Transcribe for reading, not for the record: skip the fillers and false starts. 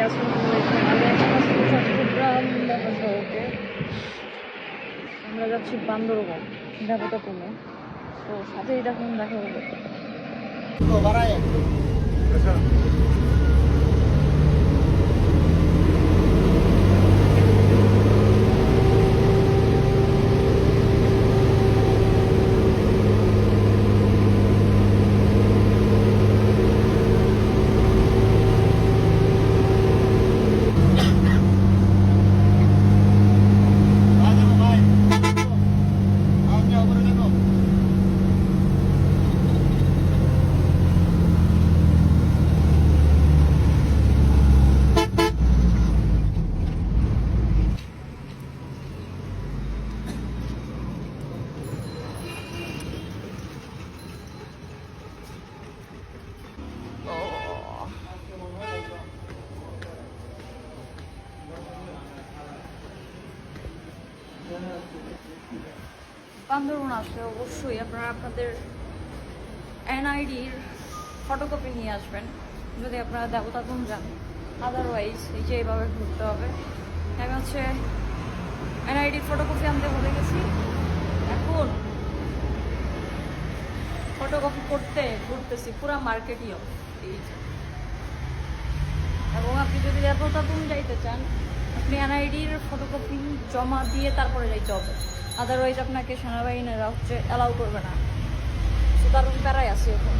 আসসালামু আলাইকুম। আমি এখন আছি চট্টগ্রাম মহাসড়কে। আমরা যাচ্ছি বান্দরবন দেবতাপুরে। তো সাথেই দেখুন, দেখা হলো। বান্দরবন আসলে অবশ্যই আপনারা আপনাদের এনআইডির ফটোকপি নিয়ে আসবেন যদি আপনারা দেবতাপুর যান। আদারওয়াইজ এই যে এইভাবে ঘুরতে হবে। আমি হচ্ছে এনআইডির ফটোকপি আনতে ভুলে গেছি, এখন ফটোকপি করতে ঘুরতেছি পুরা মার্কেটই এই যে। এবং আপনি যদি দেবতাপুর যাইতে চান, আপনি এনআইডির ফটোকপি জমা দিয়ে তারপরে যাইতে হবে। আদারওয়াইজ আপনাকে সেনাবাহিনীরা হচ্ছে অ্যালাউ করবে না। তো তার প্যারাই আছে এখন।